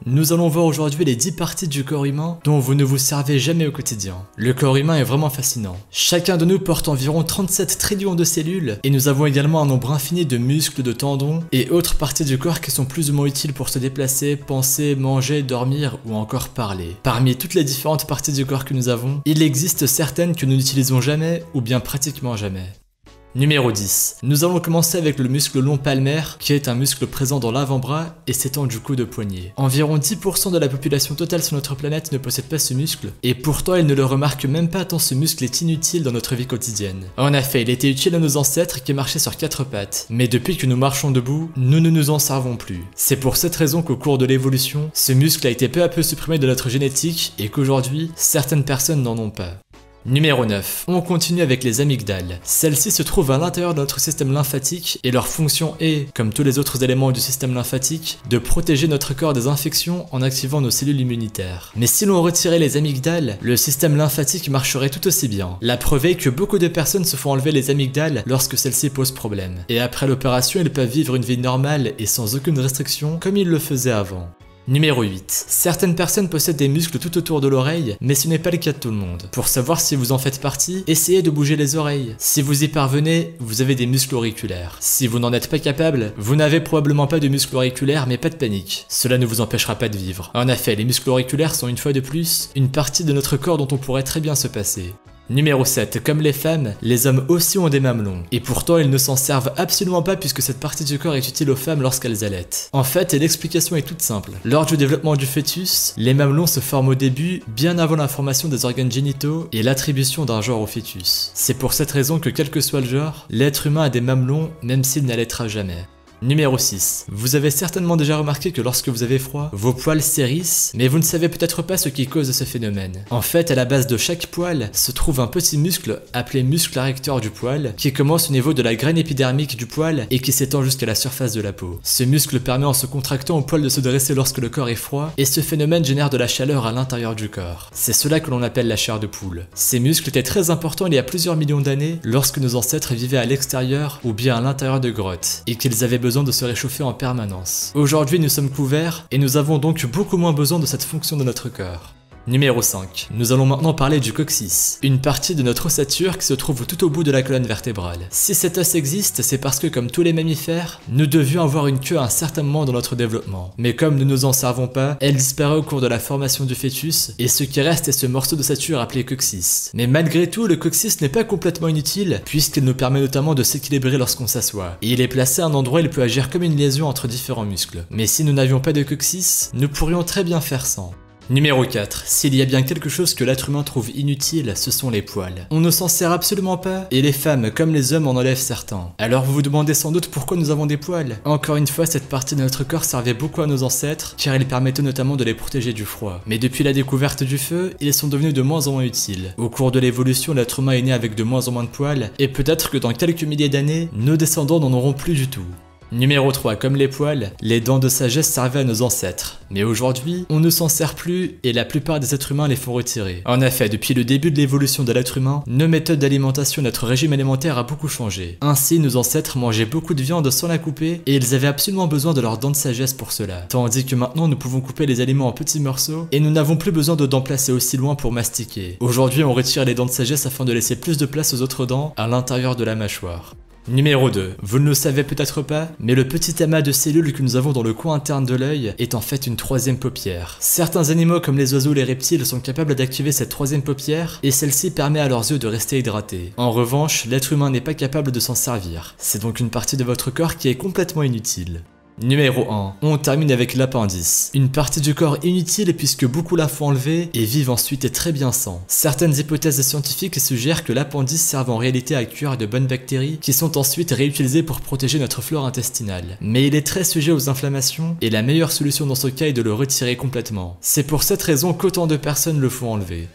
Nous allons voir aujourd'hui les 10 parties du corps humain dont vous ne vous servez jamais au quotidien. Le corps humain est vraiment fascinant. Chacun de nous porte environ 37 trillions de cellules et nous avons également un nombre infini de muscles, de tendons et autres parties du corps qui sont plus ou moins utiles pour se déplacer, penser, manger, dormir ou encore parler. Parmi toutes les différentes parties du corps que nous avons, il existe certaines que nous n'utilisons jamais ou bien pratiquement jamais. Numéro 10. Nous allons commencer avec le muscle long palmaire, qui est un muscle présent dans l'avant-bras et s'étend du coude au poignet. Environ 10% de la population totale sur notre planète ne possède pas ce muscle, et pourtant ils ne le remarquent même pas tant ce muscle est inutile dans notre vie quotidienne. En effet, il était utile à nos ancêtres qui marchaient sur 4 pattes, mais depuis que nous marchons debout, nous ne nous en servons plus. C'est pour cette raison qu'au cours de l'évolution, ce muscle a été peu à peu supprimé de notre génétique et qu'aujourd'hui, certaines personnes n'en ont pas. Numéro 9. On continue avec les amygdales. Celles-ci se trouvent à l'intérieur de notre système lymphatique et leur fonction est, comme tous les autres éléments du système lymphatique, de protéger notre corps des infections en activant nos cellules immunitaires. Mais si l'on retirait les amygdales, le système lymphatique marcherait tout aussi bien. La preuve est que beaucoup de personnes se font enlever les amygdales lorsque celles-ci posent problème. Et après l'opération, ils peuvent vivre une vie normale et sans aucune restriction comme ils le faisaient avant. Numéro 8. Certaines personnes possèdent des muscles tout autour de l'oreille, mais ce n'est pas le cas de tout le monde. Pour savoir si vous en faites partie, essayez de bouger les oreilles. Si vous y parvenez, vous avez des muscles auriculaires. Si vous n'en êtes pas capable, vous n'avez probablement pas de muscles auriculaires, mais pas de panique. Cela ne vous empêchera pas de vivre. En effet, les muscles auriculaires sont une fois de plus une partie de notre corps dont on pourrait très bien se passer. Numéro 7. Comme les femmes, les hommes aussi ont des mamelons. Et pourtant, ils ne s'en servent absolument pas puisque cette partie du corps est utile aux femmes lorsqu'elles allaitent. En fait, l'explication est toute simple. Lors du développement du fœtus, les mamelons se forment au début, bien avant la formation des organes génitaux et l'attribution d'un genre au fœtus. C'est pour cette raison que quel que soit le genre, l'être humain a des mamelons même s'il n'allaitera jamais. Numéro 6. Vous avez certainement déjà remarqué que lorsque vous avez froid, vos poils s'hérissent, mais vous ne savez peut-être pas ce qui cause ce phénomène. En fait, à la base de chaque poil se trouve un petit muscle appelé muscle arrecteur du poil, qui commence au niveau de la graine épidermique du poil et qui s'étend jusqu'à la surface de la peau. Ce muscle permet en se contractant au poil de se dresser lorsque le corps est froid, et ce phénomène génère de la chaleur à l'intérieur du corps. C'est cela que l'on appelle la chair de poule. Ces muscles étaient très importants il y a plusieurs millions d'années, lorsque nos ancêtres vivaient à l'extérieur ou bien à l'intérieur de grottes, et qu'ils avaient besoin de se réchauffer en permanence. Aujourd'hui, nous sommes couverts et nous avons donc beaucoup moins besoin de cette fonction de notre corps. Numéro 5. Nous allons maintenant parler du coccyx, une partie de notre ossature qui se trouve tout au bout de la colonne vertébrale. Si cet os existe, c'est parce que comme tous les mammifères, nous devions avoir une queue à un certain moment dans notre développement. Mais comme nous ne nous en servons pas, elle disparaît au cours de la formation du fœtus, et ce qui reste est ce morceau d'ossature appelé coccyx. Mais malgré tout, le coccyx n'est pas complètement inutile, puisqu'il nous permet notamment de s'équilibrer lorsqu'on s'assoit. Et il est placé à un endroit où il peut agir comme une liaison entre différents muscles. Mais si nous n'avions pas de coccyx, nous pourrions très bien faire sans. Numéro 4. S'il y a bien quelque chose que l'être humain trouve inutile, ce sont les poils. On ne s'en sert absolument pas, et les femmes comme les hommes en enlèvent certains. Alors vous vous demandez sans doute pourquoi nous avons des poils. Encore une fois, cette partie de notre corps servait beaucoup à nos ancêtres, car ils permettaient notamment de les protéger du froid. Mais depuis la découverte du feu, ils sont devenus de moins en moins utiles. Au cours de l'évolution, l'être humain est né avec de moins en moins de poils, et peut-être que dans quelques milliers d'années, nos descendants n'en auront plus du tout. Numéro 3. Comme les poils, les dents de sagesse servaient à nos ancêtres. Mais aujourd'hui, on ne s'en sert plus et la plupart des êtres humains les font retirer. En effet, depuis le début de l'évolution de l'être humain, nos méthodes d'alimentation et notre régime alimentaire a beaucoup changé. Ainsi, nos ancêtres mangeaient beaucoup de viande sans la couper et ils avaient absolument besoin de leurs dents de sagesse pour cela. Tandis que maintenant, nous pouvons couper les aliments en petits morceaux et nous n'avons plus besoin de dents placées aussi loin pour mastiquer. Aujourd'hui, on retire les dents de sagesse afin de laisser plus de place aux autres dents à l'intérieur de la mâchoire. Numéro 2. Vous ne le savez peut-être pas, mais le petit amas de cellules que nous avons dans le coin interne de l'œil est en fait une troisième paupière. Certains animaux comme les oiseaux ou les reptiles sont capables d'activer cette troisième paupière et celle-ci permet à leurs yeux de rester hydratés. En revanche, l'être humain n'est pas capable de s'en servir. C'est donc une partie de votre corps qui est complètement inutile. Numéro 1. On termine avec l'appendice. Une partie du corps inutile puisque beaucoup la font enlever et vivent ensuite et très bien sans. Certaines hypothèses scientifiques suggèrent que l'appendice serve en réalité à accueillir de bonnes bactéries qui sont ensuite réutilisées pour protéger notre flore intestinale. Mais il est très sujet aux inflammations et la meilleure solution dans ce cas est de le retirer complètement. C'est pour cette raison qu'autant de personnes le font enlever.